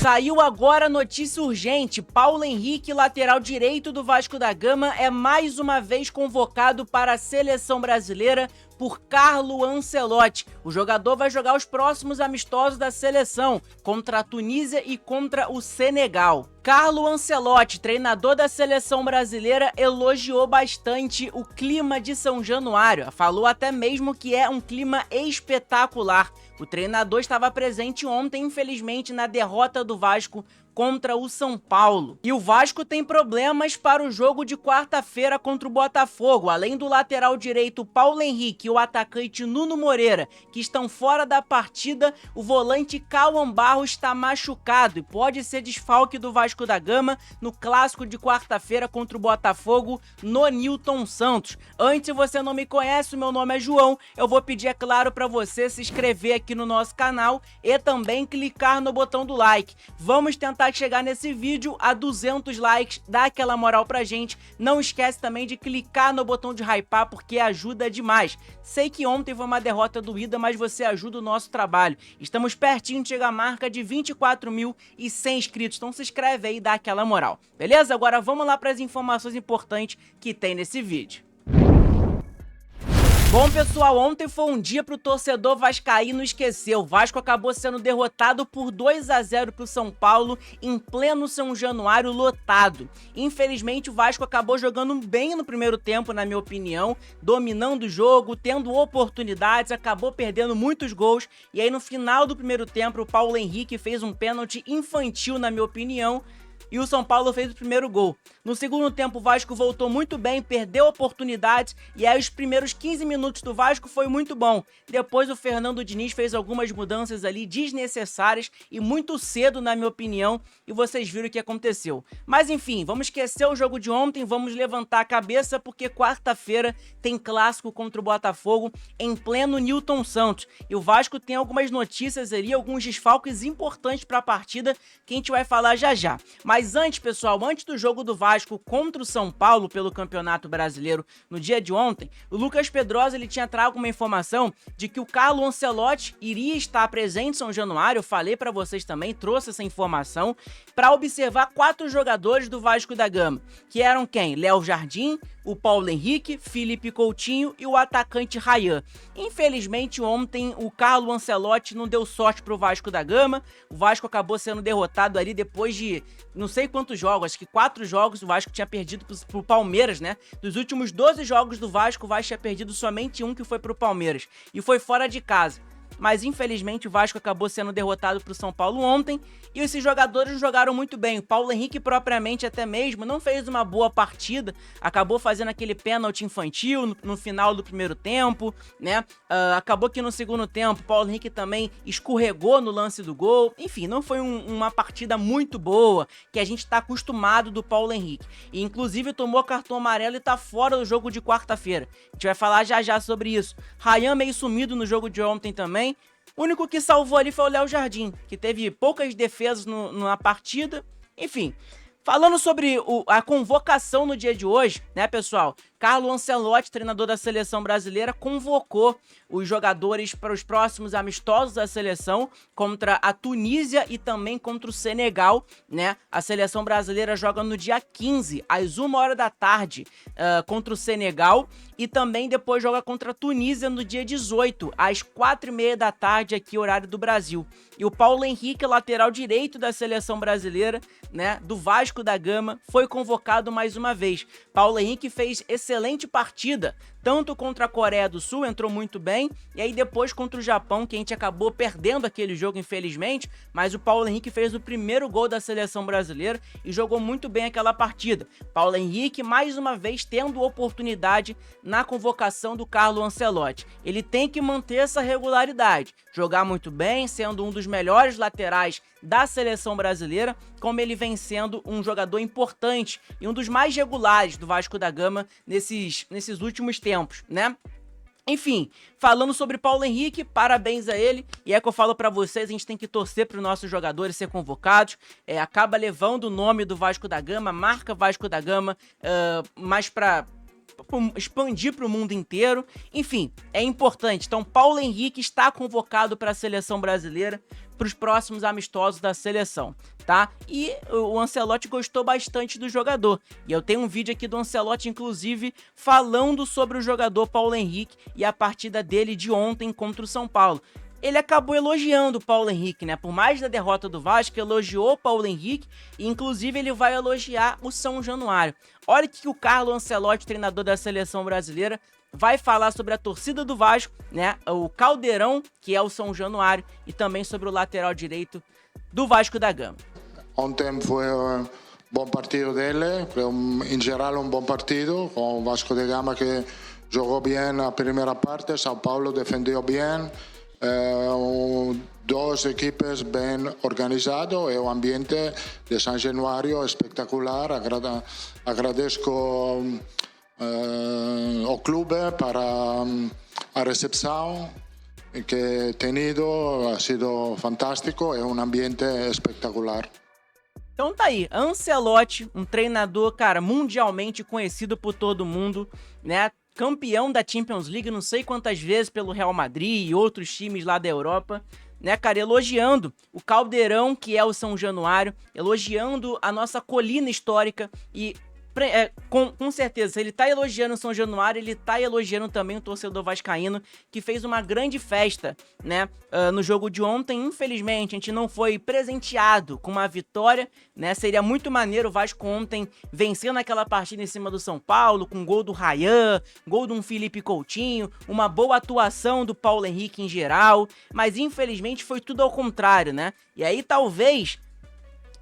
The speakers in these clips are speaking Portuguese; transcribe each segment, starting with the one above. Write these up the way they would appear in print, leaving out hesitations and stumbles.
Saiu agora notícia urgente, Paulo Henrique, lateral direito do Vasco da Gama, é mais uma vez convocado para a seleção brasileira por Carlo Ancelotti. O jogador vai jogar os próximos amistosos da seleção, contra a Tunísia e contra o Senegal. Carlo Ancelotti, treinador da seleção brasileira, elogiou bastante o clima de São Januário, falou até mesmo que é um clima espetacular. O treinador estava presente ontem, infelizmente, na derrota do Vasco contra o São Paulo. E o Vasco tem problemas para o jogo de quarta-feira contra o Botafogo. Além do lateral direito Paulo Henrique e o atacante Nuno Moreira, que estão fora da partida, o volante Cauã Barros está machucado e pode ser desfalque do Vasco da Gama no clássico de quarta-feira contra o Botafogo no Newton Santos. Antes, se você não me conhece, o meu nome é João, eu vou pedir, é claro, para você se inscrever aqui no nosso canal e também clicar no botão do like. Vamos tentar chegar nesse vídeo a 200 likes, dá aquela moral pra gente. Não esquece também de clicar no botão de hypar, porque ajuda demais. Sei que ontem foi uma derrota doída, mas você ajuda o nosso trabalho. Estamos pertinho de chegar à marca de 24.100 inscritos, então se inscreve aí e dá aquela moral, beleza? Agora vamos lá para as informações importantes que tem nesse vídeo. Bom, pessoal, ontem foi um dia pro torcedor vascaíno esquecer. O Vasco acabou sendo derrotado por 2-0 pro São Paulo em pleno São Januário lotado. Infelizmente, o Vasco acabou jogando bem no primeiro tempo, na minha opinião, dominando o jogo, tendo oportunidades, acabou perdendo muitos gols. E aí, no final do primeiro tempo, o Paulo Henrique fez um pênalti infantil, na minha opinião, e o São Paulo fez o primeiro gol. No segundo tempo, o Vasco voltou muito bem, perdeu oportunidades, e aí os primeiros 15 minutos do Vasco foi muito bom. Depois o Fernando Diniz fez algumas mudanças ali desnecessárias e muito cedo, na minha opinião, e vocês viram o que aconteceu. Mas enfim, vamos esquecer o jogo de ontem, vamos levantar a cabeça, porque quarta-feira tem clássico contra o Botafogo em pleno Newton Santos. E o Vasco tem algumas notícias ali, alguns desfalques importantes para a partida, que a gente vai falar já já. Mas antes, pessoal, antes do jogo do Vasco contra o São Paulo pelo Campeonato Brasileiro no dia de ontem, o Lucas Pedrosa ele tinha trago uma informação de que o Carlo Ancelotti iria estar presente em São Januário. Eu falei para vocês também, trouxe essa informação, para observar 4 jogadores do Vasco da Gama, que eram quem? Léo Jardim, o Paulo Henrique, Felipe Coutinho e o atacante Ryan. Infelizmente, ontem o Carlo Ancelotti não deu sorte pro Vasco da Gama. O Vasco acabou sendo derrotado ali depois de não sei quantos jogos, acho que 4 jogos o Vasco tinha perdido pro Palmeiras, né? Dos últimos 12 jogos do Vasco, o Vasco tinha perdido somente um, que foi pro Palmeiras, e foi fora de casa. Mas infelizmente o Vasco acabou sendo derrotado pro São Paulo ontem, e esses jogadores jogaram muito bem. O Paulo Henrique propriamente até mesmo não fez uma boa partida, acabou fazendo aquele pênalti infantil no final do primeiro tempo, né? Acabou que no segundo tempo o Paulo Henrique também escorregou no lance do gol. Enfim, não foi uma partida muito boa, que a gente tá acostumado do Paulo Henrique. E inclusive tomou cartão amarelo e tá fora do jogo de quarta-feira. A gente vai falar já já sobre isso. Ryan meio sumido no jogo de ontem também. O único que salvou ali foi o Léo Jardim, que teve poucas defesas na partida. Enfim, falando sobre a convocação no dia de hoje, né, pessoal? Carlo Ancelotti, treinador da seleção brasileira, convocou os jogadores para os próximos amistosos da seleção contra a Tunísia e também contra o Senegal, né? A seleção brasileira joga no dia 15, às 1h da tarde, contra o Senegal, e também depois joga contra a Tunísia no dia 18, às 4h30 da tarde, aqui, horário do Brasil. E o Paulo Henrique, lateral direito da seleção brasileira, né, do Vasco da Gama, foi convocado mais uma vez. Paulo Henrique fez excelente partida, tanto contra a Coreia do Sul, entrou muito bem, e aí depois contra o Japão, que a gente acabou perdendo aquele jogo, infelizmente, mas o Paulo Henrique fez o primeiro gol da seleção brasileira e jogou muito bem aquela partida. Paulo Henrique, mais uma vez, tendo oportunidade na convocação do Carlo Ancelotti. Ele tem que manter essa regularidade, jogar muito bem, sendo um dos melhores laterais da seleção brasileira, como ele vem sendo um jogador importante e um dos mais regulares do Vasco da Gama nesses últimos tempos, né? Enfim, falando sobre Paulo Henrique, parabéns a ele, e é que eu falo pra vocês, a gente tem que torcer para os nossos jogadores ser convocados, acaba levando o nome do Vasco da Gama, marca Vasco da Gama, mais pra expandir para o mundo inteiro. Enfim, é importante. Então, Paulo Henrique está convocado para a seleção brasileira para os próximos amistosos da seleção, tá? E o Ancelotti gostou bastante do jogador. E eu tenho um vídeo aqui do Ancelotti, inclusive, falando sobre o jogador Paulo Henrique e a partida dele de ontem contra o São Paulo. Ele acabou elogiando o Paulo Henrique, né? Por mais da derrota do Vasco, elogiou o Paulo Henrique e, inclusive, ele vai elogiar o São Januário. Olha o que o Carlo Ancelotti, treinador da seleção brasileira, vai falar sobre a torcida do Vasco, né? O Caldeirão, que é o São Januário, e também sobre o lateral direito do Vasco da Gama. Ontem foi um bom partido dele, em geral um bom partido, com o Vasco da Gama que jogou bem a primeira parte, São Paulo defendeu bem. Duas equipes bem organizadas e o ambiente de São Januário é espetacular. Agradeço ao clube para a recepção que tem tido, ha sido fantástico, é um ambiente espetacular. Então tá aí, Ancelotti, um treinador, cara, mundialmente conhecido por todo mundo, né? Campeão da Champions League não sei quantas vezes pelo Real Madrid e outros times lá da Europa, né, cara, elogiando o Caldeirão, que é o São Januário, elogiando a nossa colina histórica e com certeza, ele tá elogiando o São Januário, ele tá elogiando também o torcedor vascaíno, que fez uma grande festa, né, no jogo de ontem. Infelizmente, a gente não foi presenteado com uma vitória, né, seria muito maneiro o Vasco ontem vencendo aquela partida em cima do São Paulo, com gol do Ryan, gol de um Felipe Coutinho, uma boa atuação do Paulo Henrique em geral, mas infelizmente foi tudo ao contrário, né, e aí talvez...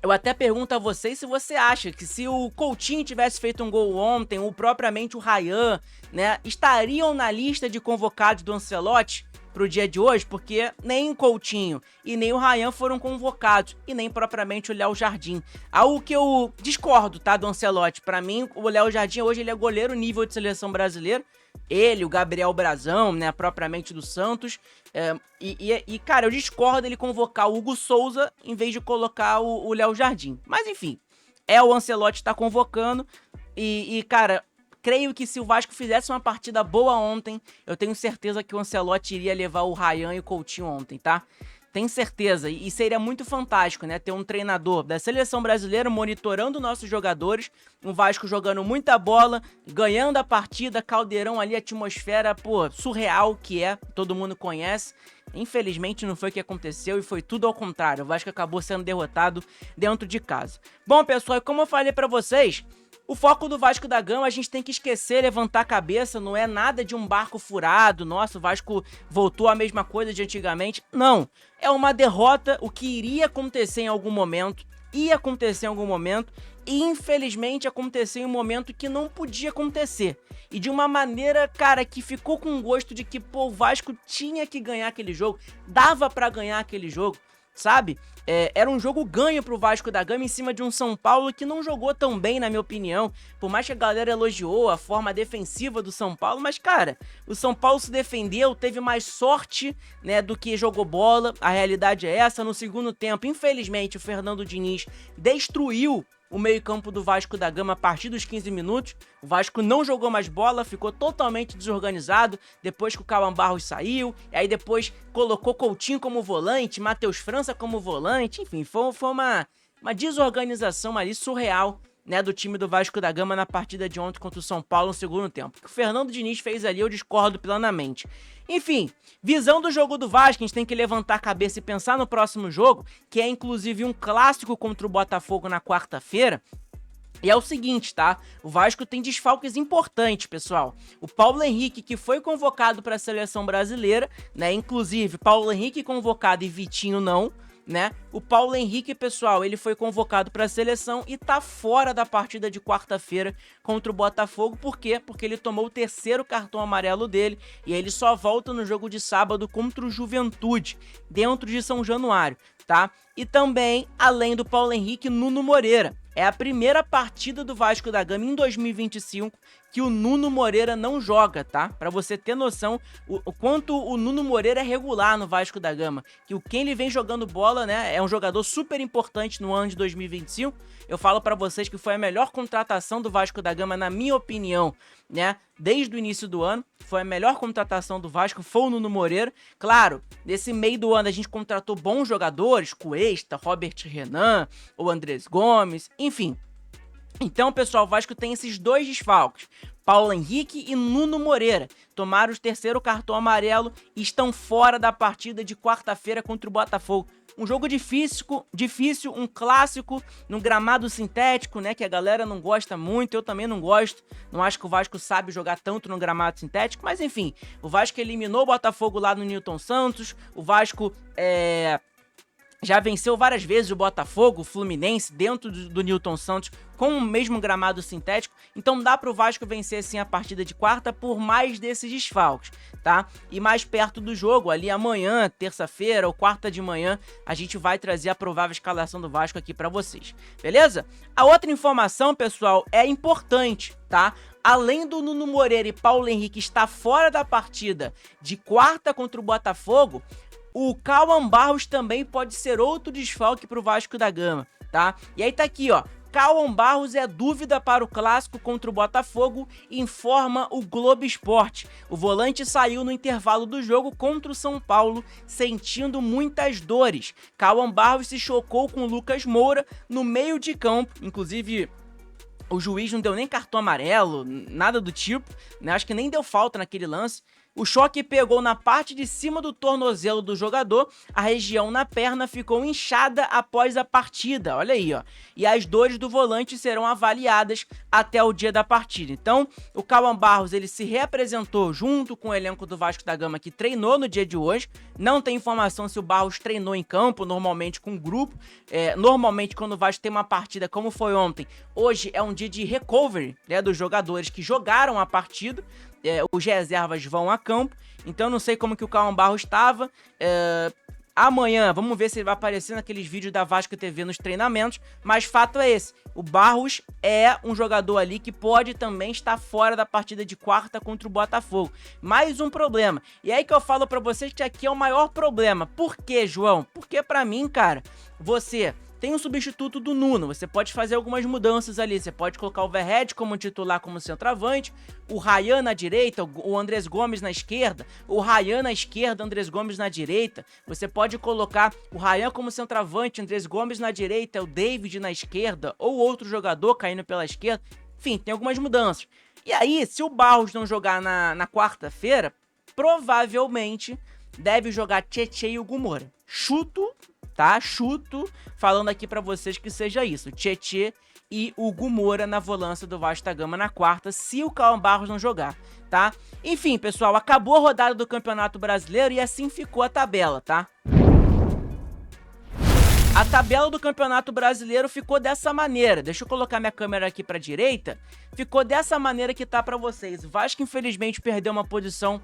Eu até pergunto a vocês se você acha que se o Coutinho tivesse feito um gol ontem, ou propriamente o Ryan, né, estariam na lista de convocados do Ancelotti pro dia de hoje, porque nem o Coutinho e nem o Ryan foram convocados, e nem propriamente o Léo Jardim. Algo que eu discordo, tá, do Ancelotti. Pra mim, o Léo Jardim hoje ele é goleiro nível de seleção brasileira. Ele, o Gabriel Brazão, né, propriamente do Santos. Cara, eu discordo dele convocar o Hugo Souza em vez de colocar o Léo Jardim. Mas, enfim, o Ancelotti tá convocando cara, creio que se o Vasco fizesse uma partida boa ontem, eu tenho certeza que o Ancelotti iria levar o Ryan e o Coutinho ontem, tá? Tenho certeza, e seria muito fantástico, né, ter um treinador da seleção brasileira monitorando nossos jogadores, um Vasco jogando muita bola, ganhando a partida, Caldeirão ali, atmosfera, pô, surreal que todo mundo conhece. Infelizmente não foi o que aconteceu e foi tudo ao contrário, o Vasco acabou sendo derrotado dentro de casa. Bom, pessoal, e como eu falei pra vocês, o foco do Vasco da Gama, a gente tem que esquecer, levantar a cabeça, não é nada de um barco furado, nossa, o Vasco voltou à mesma coisa de antigamente. Não, é uma derrota, o que iria acontecer em algum momento, e infelizmente aconteceu em um momento que não podia acontecer. E de uma maneira, cara, que ficou com gosto de que, pô, o Vasco tinha que ganhar aquele jogo, dava pra ganhar aquele jogo. Sabe? Era um jogo ganho pro Vasco da Gama em cima de um São Paulo que não jogou tão bem, na minha opinião. Por mais que a galera elogiou a forma defensiva do São Paulo, mas, cara, o São Paulo se defendeu, teve mais sorte, né, do que jogou bola. A realidade é essa. No segundo tempo, infelizmente, o Fernando Diniz destruiu o meio-campo do Vasco da Gama a partir dos 15 minutos. O Vasco não jogou mais bola, ficou totalmente desorganizado depois que o Cauã Barros saiu, e aí depois colocou Coutinho como volante, Matheus França como volante, enfim, foi uma desorganização ali surreal, né, do time do Vasco da Gama na partida de ontem contra o São Paulo no segundo tempo. O que o Fernando Diniz fez ali eu discordo plenamente. Enfim, visão do jogo do Vasco, a gente tem que levantar a cabeça e pensar no próximo jogo, que é inclusive um clássico contra o Botafogo na quarta-feira. E é o seguinte, tá? O Vasco tem desfalques importantes, pessoal. O Paulo Henrique, que foi convocado para a seleção brasileira, né? Inclusive, Paulo Henrique convocado e Vitinho não, né? O Paulo Henrique, pessoal, ele foi convocado para a seleção e tá fora da partida de quarta-feira contra o Botafogo. Por quê? Porque ele tomou o terceiro cartão amarelo dele e ele só volta no jogo de sábado contra o Juventude, dentro de São Januário, tá? E também, além do Paulo Henrique, Nuno Moreira. É a primeira partida do Vasco da Gama em 2025 que o Nuno Moreira não joga, tá? Pra você ter noção o quanto o Nuno Moreira é regular no Vasco da Gama. Que o quem ele vem jogando bola, né? É um jogador super importante no ano de 2025. Eu falo pra vocês que foi a melhor contratação do Vasco da Gama, na minha opinião, né? Desde o início do ano. Foi a melhor contratação do Vasco, foi o Nuno Moreira. Claro, nesse meio do ano a gente contratou bons jogadores, Cuesta, Robert Renan, o Andrés Gomes, enfim. Então, pessoal, o Vasco tem esses dois desfalques, Paulo Henrique e Nuno Moreira. Tomaram o terceiro cartão amarelo e estão fora da partida de quarta-feira contra o Botafogo. Um jogo difícil, um clássico, num gramado sintético, né, que a galera não gosta muito, eu também não gosto. Não acho que o Vasco sabe jogar tanto no gramado sintético, mas enfim, o Vasco eliminou o Botafogo lá no Newton Santos, o Vasco já venceu várias vezes o Botafogo, o Fluminense, dentro do Newton Santos, com o mesmo gramado sintético. Então dá pro Vasco vencer sim a partida de quarta por mais desses desfalques, tá? E mais perto do jogo, ali amanhã, terça-feira ou quarta de manhã, a gente vai trazer a provável escalação do Vasco aqui pra vocês, beleza? A outra informação, pessoal, é importante, tá? Além do Nuno Moreira e Paulo Henrique estar fora da partida de quarta contra o Botafogo, o Cauã Barros também pode ser outro desfalque pro Vasco da Gama, tá? E aí tá aqui, ó. Cauã Barros é dúvida para o clássico contra o Botafogo, informa o Globo Esporte. O volante saiu no intervalo do jogo contra o São Paulo, sentindo muitas dores. Cauã Barros se chocou com o Lucas Moura no meio de campo, inclusive o juiz não deu nem cartão amarelo, nada do tipo, né? Acho que nem deu falta naquele lance. O choque pegou na parte de cima do tornozelo do jogador, a região na perna ficou inchada após a partida, olha aí, ó. E as dores do volante serão avaliadas até o dia da partida. Então, o Cauã Barros, ele se reapresentou junto com o elenco do Vasco da Gama que treinou no dia de hoje. Não tem informação se o Barros treinou em campo, normalmente com grupo. Normalmente, quando o Vasco tem uma partida como foi ontem, hoje é um dia de recovery, né, dos jogadores que jogaram a partida. Os reservas vão a campo, então não sei como que o Cauã Barros estava. Amanhã, vamos ver se ele vai aparecer naqueles vídeos da Vasco TV nos treinamentos, mas fato é esse, o Barros é um jogador ali que pode também estar fora da partida de quarta contra o Botafogo. Mais um problema, e aí que eu falo pra vocês que aqui é o maior problema. Por quê, João? Porque pra mim, cara, você tem um substituto do Nuno, você pode fazer algumas mudanças ali, você pode colocar o Verratti como titular, como centroavante, o Ryan na direita, o Andrés Gomes na esquerda, o Ryan na esquerda, Andrés Gomes na direita, você pode colocar o Ryan como centroavante, Andrés Gomes na direita, o David na esquerda, ou outro jogador caindo pela esquerda, enfim, tem algumas mudanças. E aí, se o Barros não jogar na quarta-feira, provavelmente deve jogar Tietê e Hugo Moura. Chuto, falando aqui pra vocês que seja isso, Tietê e Hugo Moura na volância do Vasco da Gama na quarta, se o Cauã Barros não jogar, tá? Enfim, pessoal, acabou a rodada do Campeonato Brasileiro e assim ficou a tabela, tá? A tabela do Campeonato Brasileiro ficou dessa maneira, deixa eu colocar minha câmera aqui pra direita, ficou dessa maneira que tá pra vocês. O Vasco, infelizmente, perdeu uma posição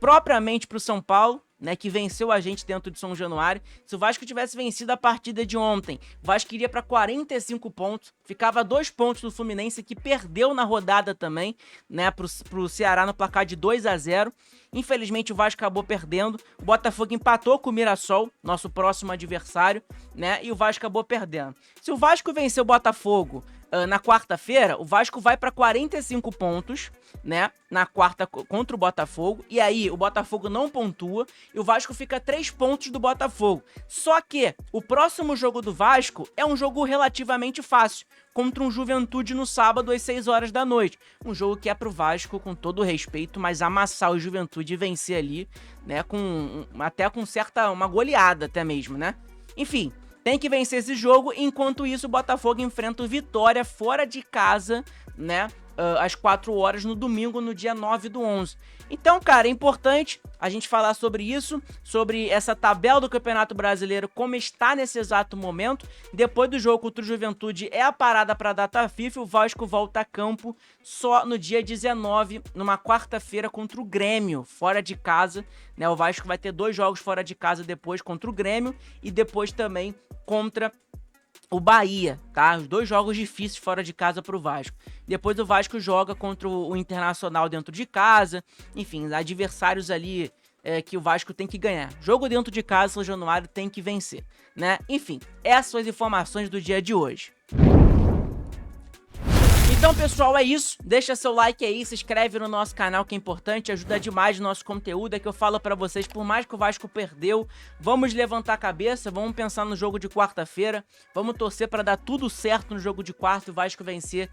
propriamente pro São Paulo, né, que venceu a gente dentro de São Januário. Se o Vasco tivesse vencido a partida de ontem, o Vasco iria para 45 pontos, ficava 2 pontos do Fluminense, que perdeu na rodada também, né, pro Ceará no placar de 2-0. Infelizmente o Vasco acabou perdendo, o Botafogo empatou com o Mirassol, nosso próximo adversário, né, e o Vasco acabou perdendo. Se o Vasco vencer o Botafogo na quarta-feira, o Vasco vai para 45 pontos, né, na quarta contra o Botafogo, e aí o Botafogo não pontua, e o Vasco fica 3 pontos do Botafogo. Só que o próximo jogo do Vasco é um jogo relativamente fácil, contra um Juventude no sábado às 6 horas da noite. Um jogo que é pro Vasco, com todo o respeito, mas amassar o Juventude e vencer ali, né, até com uma goleada até mesmo, né. Enfim, tem que vencer esse jogo, enquanto isso o Botafogo enfrenta o Vitória fora de casa, né, às 4 horas no domingo, no dia 9/11. Então, cara, é importante a gente falar sobre isso, sobre essa tabela do Campeonato Brasileiro, como está nesse exato momento. Depois do jogo contra o Juventude é a parada para a data FIFA, o Vasco volta a campo só no dia 19, numa quarta-feira contra o Grêmio, fora de casa, né? O Vasco vai ter 2 jogos fora de casa depois contra o Grêmio e depois também contra o Bahia, tá? Os 2 jogos difíceis fora de casa pro Vasco. Depois o Vasco joga contra o Internacional dentro de casa. Enfim, adversários ali que o Vasco tem que ganhar. Jogo dentro de casa, São Januário tem que vencer, né? Enfim, essas são as informações do dia de hoje. Então, pessoal, é isso. Deixa seu like aí, se inscreve no nosso canal, que é importante, ajuda demais o nosso conteúdo. É que eu falo pra vocês, por mais que o Vasco perdeu, vamos levantar a cabeça, vamos pensar no jogo de quarta-feira, vamos torcer pra dar tudo certo no jogo de quarta e o Vasco vencer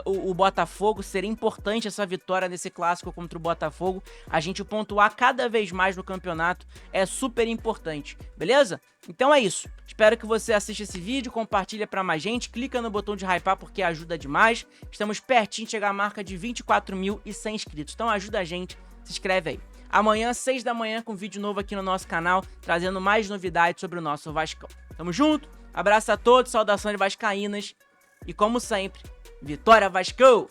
o Botafogo. Seria importante essa vitória nesse clássico contra o Botafogo. A gente pontuar cada vez mais no campeonato é super importante, beleza? Então é isso. Espero que você assista esse vídeo, compartilha pra mais gente, clica no botão de hypar porque ajuda demais. Estamos pertinho de chegar à marca de 24.100 inscritos, então ajuda a gente, se inscreve aí. Amanhã, 6 da manhã, com vídeo novo aqui no nosso canal, trazendo mais novidades sobre o nosso Vascão. Tamo junto, abraço a todos, saudações vascaínas e como sempre, Vitória Vascão!